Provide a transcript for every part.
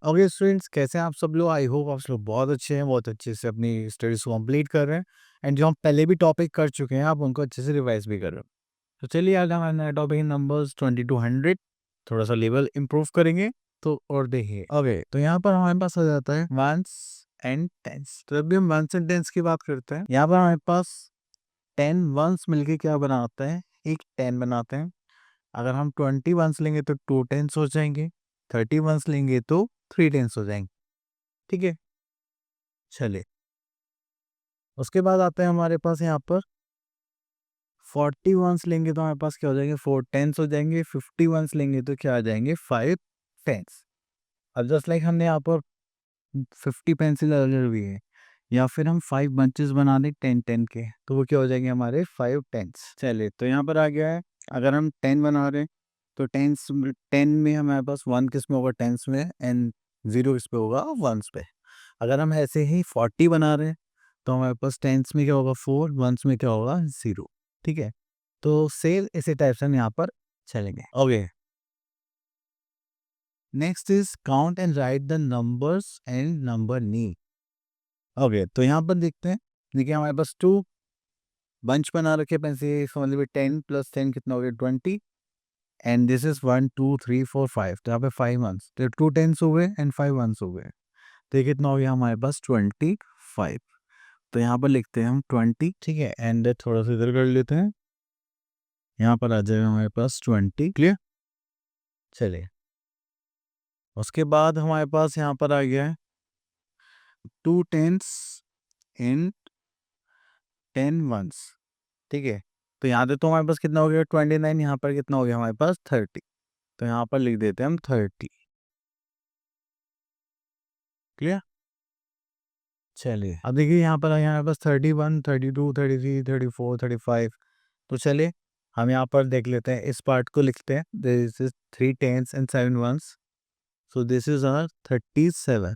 Okay students, कैसे हैं आप सब लोग? आई होप आप सब लोग बहुत अच्छे हैं, बहुत अच्छे से अपनी स्टडीज को कंप्लीट कर रहे हैं एंड जो हम पहले भी टॉपिक कर चुके हैं आप उनको अच्छे से रिवाइज भी कर रहे हो। तो चलिए आज हम नया टॉपिक नंबर्स 20 to 100 थोड़ा सा लेवल इम्प्रूव करेंगे। तो और देखिए ओके, तो यहाँ पर हमारे पास आ जाता है वंस एंड टेंस। तो जब भी हम वंस एंड टेंस की बात करते हैं, यहाँ पर हमारे पास 10 वंस मिलके क्या बनाते हैं? एक 10 बनाते हैं। अगर हम 20 वंस लेंगे तो 2 टेंस हो जाएंगे, 30 वंस लेंगे तो 3 टेंस हो जाएंगे। ठीक है, चलिए उसके बाद आते हैं हमारे पास यहाँ पर 40 वंस लेंगे तो हमारे पास क्या हो जाएंगे? 4 टेंस हो जाएंगे। 50 वंस लेंगे तो क्या आ जाएंगे? 5 टेंस। अब जस्ट लाइक हमने यहाँ पर 50 पेंसिल अलग हुई है, या फिर हम 5 बंचेस बना दें 10-10 के, तो वो क्या हो जाएंगे? हमारे 5 टेंस। चलिए तो यहाँ पर आ गया है, अगर हम 10 बना रहे हैं तो टेंस 10 में हमारे पास 1 किस में होगा? टेंस में, एंड 0 किस पे होगा? वंस पे। अगर हम ऐसे ही 40 बना रहे हैं तो हमारे पास टेंस में क्या होगा? 4, वंस में क्या होगा? 0। ठीक है, तो सेम इसी टाइप से हम यहाँ पर चलेंगे। Okay, next is count and right the numbers and number knee. Okay, तो यहाँ पर देखते हैं। देखिए हमारे पास 2 बंच बना रखे पैसे, समझ लीजिए 10 + 10 कितना हो गया? 20। एंड दिस इज 1 2 3 4 5, तो यहाँ पे 5 मंथ्स, तो 2 टेंस हो गए एंड 5 मंथ्स हो गए, तो ये कितना हो गया हमारे पास? 25। तो यहाँ पर लिखते हैं हम 20। ठीक है, एंड थोड़ा सा इधर कर लेते हैं, यहाँ पर आ जाएगा हमारे पास 20। क्लियर? चलिए उसके बाद हमारे पास यहाँ पर आ गया है 2 टेंस इन 10 वंस। ठीक है, तो यहाँ पे तो हमारे पास कितना हो गया? 29। यहाँ पर कितना हो गया हमारे पास? 30। तो यहाँ पर लिख देते हैं हम 30। क्लियर? चलिए अब देखिए यहाँ पर हमारे पास 31 32 33 34 35। तो चलिए हम यहाँ पर देख लेते हैं, इस पार्ट को लिखते हैं। This is 3 tens and 7 ones, so this is our 37।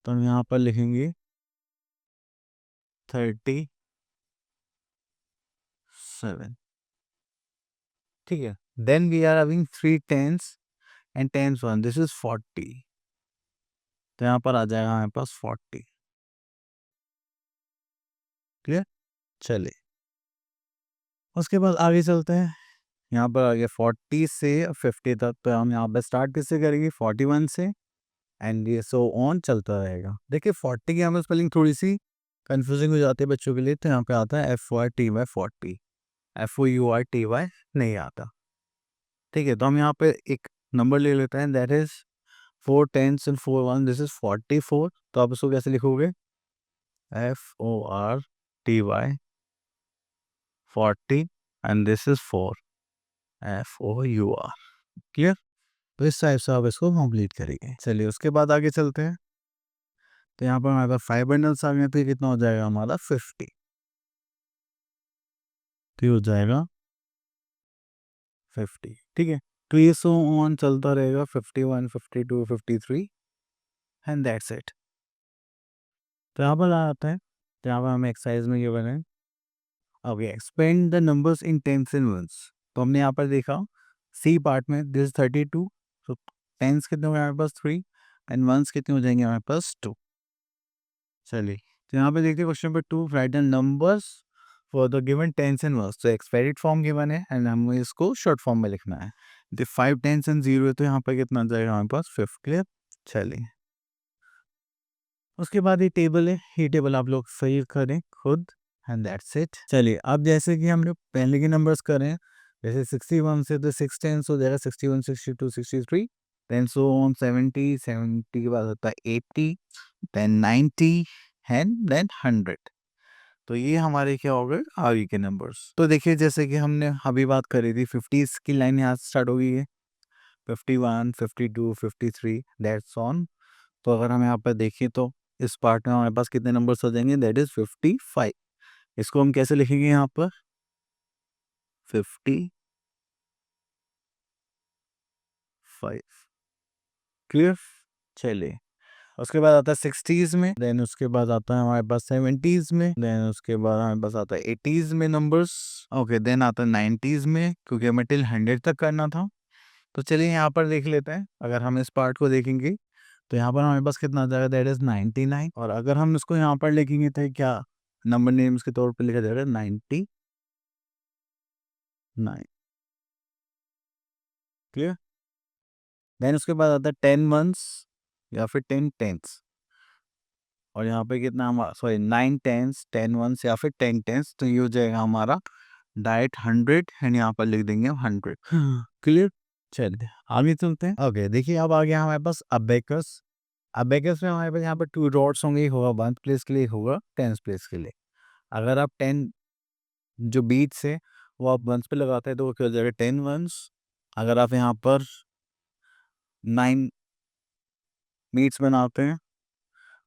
तो हम यहाँ पर लिखेंगे 37। ठीक है, then we are having 3 tens and tens one, this is 40। तो यहाँ पर आ जाएगा हमारे पास 40। क्लियर? चलिए उसके बाद आगे चलते हैं। यहाँ पर आ गया 40 से 50 तक, तो हम यहाँ पर स्टार्ट किससे करेंगे? 41 से, एंड ये सो ऑन चलता रहेगा। देखिए 40 की यहाँ पर स्पेलिंग थोड़ी सी कंफ्यूजिंग हो जाती है बच्चों के लिए, तो यहाँ पे आता है FYTY 40, FOURTY नहीं आता। ठीक है, तो हम यहाँ पे एक नंबर ले लेते हैं, that is 4 tens and 4 one, this is 44। तो आप इसको कैसे लिखोगे? FORTY 40 and this is 4, FOUR। Clear? तो इस टाइप से आप इसको कंप्लीट करेंगे। चलिए उसके बाद आगे चलते हैं। तो यहाँ पर हमारे पास 5 बंडल्स आ गए, तो ये कितना हो जाएगा हमारा? 50। तो ये हो जाएगा 50। ठीक है, तो ये सो ऑन चलता रहेगा 51 52 53 एंड दैट्स इट। तो यहाँ पर आता है, तो यहाँ पर हमें एक्सरसाइज में ये बने, okay, expand the numbers in tens and ones. तो हमने यहाँ पर देखा सी पार्ट में, दिस 32, तो टेंस कितने हो गए हमारे पास? 3, एंड वंस कितने हो जाएंगे हमारे पास? 2। चलिए तो यहाँ पे देखते हैं question number 2, write the numbers for the given tens and ones. तो एक्सपेरिड फॉर्म गिवन है एंड हमें इसको शॉर्ट फॉर्म में लिखना है। द 5 टेंस एंड 0 है, तो यहाँ पर कितना जाएगा हमारे पास? 5। क्लियर? चलिए उसके बाद ये टेबल है, ये टेबल आप लोग सही करें खुद, एंड दैट्स इट। चलिए अब जैसे कि हम लोग पहले के नंबर्स करें, जैसे 61 से तो 6 टेंस हो जाएगा, 61 62 63, देन सो ऑन 70 70 के बाद होता है 80, देन 90 एंड देन 100। तो ये हमारे क्या हो गए? आगे के नंबर्स। तो देखिए जैसे कि हमने अभी बात करी थी, 50 की लाइन यहाँ से स्टार्ट हो गई है, 51 52 53 दैट्स ऑन। तो अगर हम यहाँ पर देखें तो इस पार्ट में हमारे पास कितने नंबर्स हो जाएंगे? That is 55। इसको हम कैसे लिखेंगे? यहाँ पर 55। क्लियर? चलिए उसके बाद आता है 60s में, देन उसके बाद आता है हमारे पास 70s में, देन उसके बाद हमारे पास आता है 80s में नंबर्स। ओके, देन आता है 90s में, क्योंकि हमें टिल 100 तक करना था, तो चलिए यहाँ पर देख लेते हैं। अगर हम इस पार्ट को देखेंगे तो यहाँ पर हमारे पास कितना आ जाएगा, दैट इज 99। और अगर हम इसको यहाँ पर लिखेंगे तो क्या नंबर नेम्स के तौर पे लिखा जाएगा 99। क्लियर। देन उसके बाद आता है 10 मंथ्स या फिर 10 टेंथ्स। और यहाँ पे कितना हमारा, सॉरी 9 टेंथ्स, 10 मंथ्स या फिर 10 टेंथ्स। तो ये हो जाएगा हमारा डायरेक्ट 100 एंड यहाँ पर लिख देंगे हम 100। क्लियर। चलिए आगे चलते हैं। ओके देखिए अब आ गया हमारे पास अबेकस। अबेकस में हमारे पास यहाँ पर 2 डॉट्स होंगे, एक होगा 1 प्लेस के लिए, एक होगा 10 प्लेस के लिए। अगर आप 10 जो बीट्स है वो आप वंस पे लगाते हैं तो वो क्या हो जाएगा 10 वंस। अगर आप यहाँ पर 9 मीट्स बनाते हैं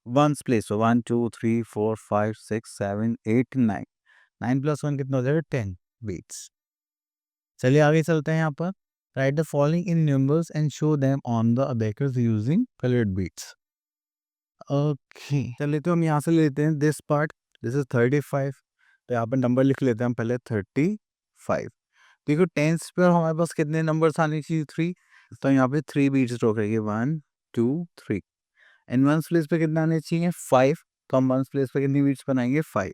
वंस प्लेस, 1 2 3 4 5 6 7 8 9, 9 प्लस 1 कितना हो जाएगा 10 बीट्स। चलिए आगे चलते हैं। यहाँ पर write the following in numbers and show them on the abacus using coloured beads. Okay चलिए तो हम यहाँ से लेते हैं दिस पार्ट, दिस इज 35। तो यहाँ पर नंबर लिख लेते हैं हम पहले 35। देखो टेंस पर हमारे पास कितने नंबर्स आने चाहिए 3, तो यहाँ पे 3 बीट्स ड्रॉ करेंगे 1 2 3। एंड वंस प्लेस पे कितना आने चाहिए 5, तो हम वंस प्लेस पे कितनी बीट्स बनाएंगे 5।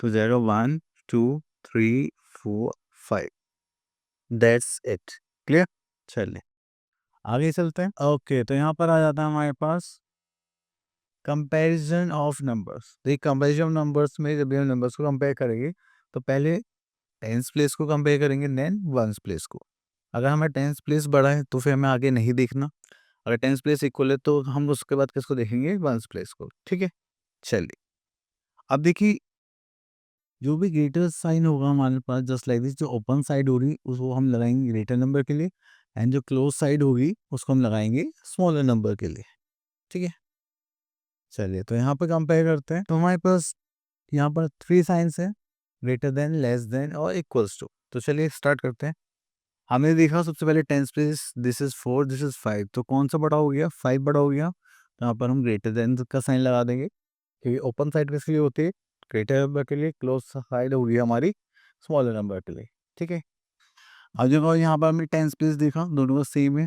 तो जाएगा 1 2 3 4 5। That's it. क्लियर। चलिए आगे चलते हैं। ओके तो यहाँ पर आ जाता है हमारे पास कंपैरिजन ऑफ नंबर्स। देखिए कंपैरिजन ऑफ नंबर्स में जब भी हम नंबर्स को कंपेयर करेंगे तो पहले टेंस प्लेस को कंपेयर करेंगे देन वंस प्लेस को। अगर हमें टेंस प्लेस बड़ा है तो फिर हमें आगे नहीं देखना, अगर टेंस प्लेस इक्वल है तो हम उसके बाद किसको देखेंगे वंस प्लेस को। ठीक है। चलिए अब देखिए जो भी ग्रेटर साइन होगा हमारे पास जस्ट लाइक दिस, जो ओपन साइड होगी उसको हम लगाएंगे ग्रेटर नंबर के लिए एंड जो क्लोज साइड होगी उसको हम लगाएंगे स्मॉलर नंबर के लिए। ठीक है। चलिए तो यहाँ पे कंपेयर करते हैं। तो हमारे पास यहाँ पर 3 साइंस है, ग्रेटर देन, लेस देन और इक्वल्स टू। तो चलिए स्टार्ट करते हैं। हमने देखा सबसे पहले tens place, this is 4 this is 5, तो कौन सा बड़ा हो गया 5 बड़ा हो गया। तो यहाँ पर हम ग्रेटर देन का साइन लगा देंगे क्योंकि ओपन साइड किसके लिए होती है ग्रेटर नंबर के लिए, क्लोज साइड होगी हमारी स्मॉलर नंबर के लिए। ठीक है। अब जब यहाँ पर हमने टेंस प्लेस देखा दोनों का सेम है,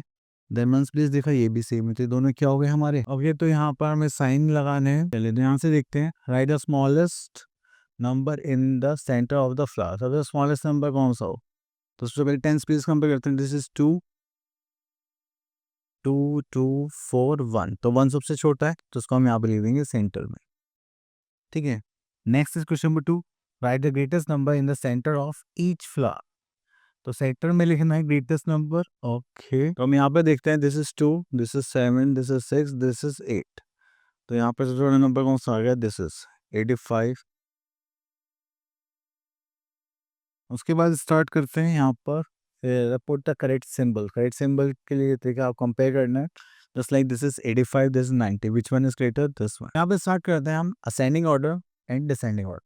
देन मंथ्स प्लेस देखा ये भी सेम है, तो दोनों क्या हो गए हमारे। अब ये तो यहाँ पर हमें साइन लगाने हैं। चलिए तो यहाँ से देखते हैं right the smallest number in the centre of the flower. सबसे स्मॉलेस्ट नंबर कौन सा हो, तो सबसे पहले टेंस प्लेस कंपेयर करते हैं। दिस इज 2 2 2 4 1, तो 1 सबसे छोटा है तो उसको हम यहाँ पे लिख देंगे सेंटर में। ठीक है। Next is question number 2, write the greatest number in the centre of each flower. तो सेंटर में लिखना है ग्रेटेस्ट नंबर। ओके तो हम यहाँ पे देखते हैं this is 2 this is 7 this is 6 this is 8। तो यहाँ पे सबसे छोटा नंबर कौन सा आ गया, दिस इज 85। उसके बाद स्टार्ट करते हैं यहाँ पर put the correct symbol. Correct symbol के लिए देखिए आप कंपेयर करना है just like this is 85 this is 90, which one is greater, this one. यहाँ पे स्टार्ट करते हैं हम ascending order and descending order.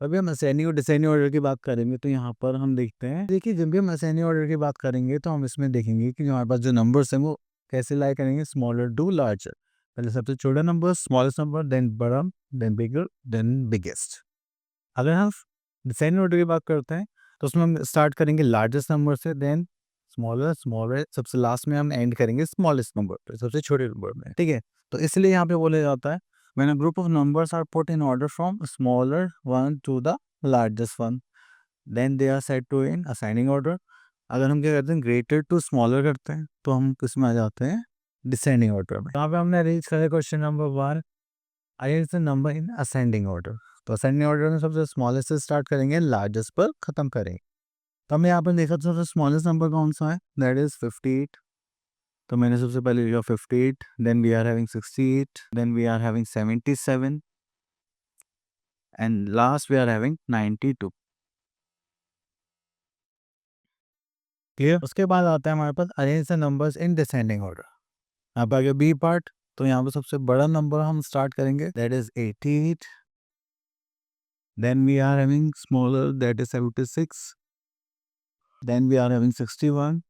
अभी हम असेंडिंग और डिसेंडिंग ऑर्डर की बात करेंगे तो यहाँ पर हम देखते हैं, देखिए जब भी हम असेंडिंग ऑर्डर की बात करेंगे तो हम इसमें देखेंगे कि हमारे पास जो नंबर्स हैं वो कैसे लाई करेंगे, स्मॉलर टू लार्जर। पहले सबसे छोटा नंबर, स्मॉलेस्ट नंबर, देन बड़ा, देन बिगर, देन बिगेस्ट। अगर हम डिसेंडिंग ऑर्डर की बात करते हैं तो उसमें हम स्टार्ट करेंगे लार्जेस्ट नंबर से, देन स्मॉलर, स्मॉलर, सबसे लास्ट में हम एंड करेंगे स्मॉलेस्ट नंबर पे, सबसे छोटे नंबर में। ठीक है। तो इसलिए यहाँ पे बोला जाता है when a group of numbers are put in order from smaller one to the largest one, then they are said to in ascending order। अगर हम क्या करते हैं ग्रेटर टू स्मॉलर करते हैं तो हम किस में आ जाते हैं डिसेंडिंग ऑर्डर में। यहाँ पे हमने अरेंज करा question number 1, arrange the number in ascending order. तो असेंडिंग ऑर्डर में सबसे स्मॉलेस्ट से स्टार्ट करेंगे लार्जेस्ट पर खत्म करेंगे। तो हमने यहाँ पर देखा तो सबसे स्मॉलेस्ट नंबर कौन सा है, दैट इज 58। तो मैंने सबसे पहले लिखा 58, then we are having 68, then we are having 77 and last we are having 92। Clear. उसके बाद आता है हमारे पास arrange the numbers in descending order. अब आगे बी पार्ट, तो यहाँ पे सबसे बड़ा नंबर हम स्टार्ट करेंगे that is 88, then we are having smaller that is 76, then we are having 61,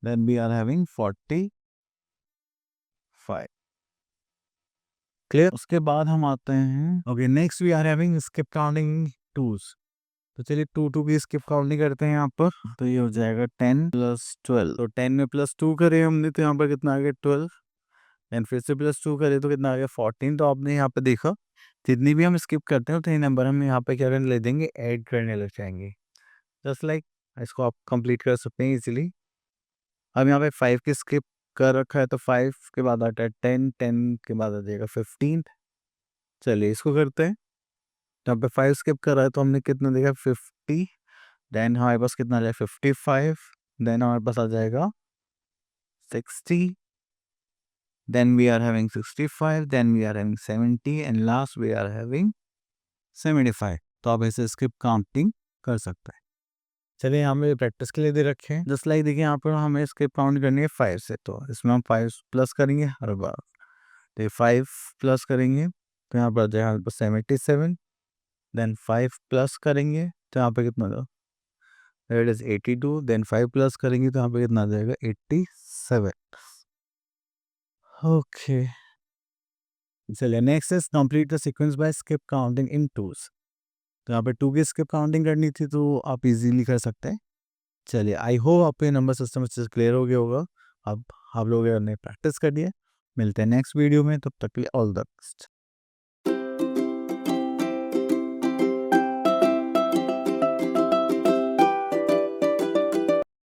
then we are having 45। Clear. उसके बाद हम आते हैं okay next we are having skip counting twos. तो चलिए 2 की स्किप काउंटिंग करते हैं यहाँ पर। तो ये हो जाएगा 10 + 12। तो 10 में +2 करे हमने तो यहाँ पर कितना आ गया 12। देन फिर से +2 करे तो कितना आ गया 14। तो आपने यहाँ पे देखा जितनी भी हम स्किप करते हैं उतने नंबर हम यहाँ पे क्या करने ले देंगे, ऐड करने लग जाएंगे। जस्ट लाइक इसको आप कंप्लीट कर सकते हैं इजीली। अब यहाँ पे 5 की स्किप कर रखा है तो 5 के बाद आता है 10, 10 के बाद आ जाएगा 15। चलिए इसको करते हैं। यहाँ पे 5 स्किप कर रहा है तो हमने कितना देखा 50। देन हमारे पास कितना आ जाएगा 55। देन हमारे पास आ जाएगा 60। then we are having 65, then we are having 70 and last we are having 75। तो आप ऐसे स्किप काउंटिंग कर सकते हैं। चलिए यहाँ पे प्रैक्टिस के लिए दे रखे हैं। जस्ट लाइक देखिए यहाँ पर हमें स्किप काउंट करनी है 5 से, तो इसमें हम 5 प्लस करेंगे हर बार। तो 5 प्लस करेंगे तो यहाँ पर आ जाएगा 77। देन 5 प्लस करेंगे तो यहाँ पे कितना होगा, दैट इज 82। देन 5 प्लस करेंगे तो यहाँ पे कितना आ जाएगा 87। ओके चलिए next is complete the sequence by skip counting in twos. तो यहाँ पे 2 की स्किप काउंटिंग करनी थी तो आप इजीली कर सकते हैं। चलिए आई होप आपके नंबर सिस्टम अच्छे से क्लियर हो गया होगा। अब आप लोग ने प्रैक्टिस कर दिया। मिलते हैं नेक्स्ट वीडियो में, तब तक के लिए ऑल द बेस्ट।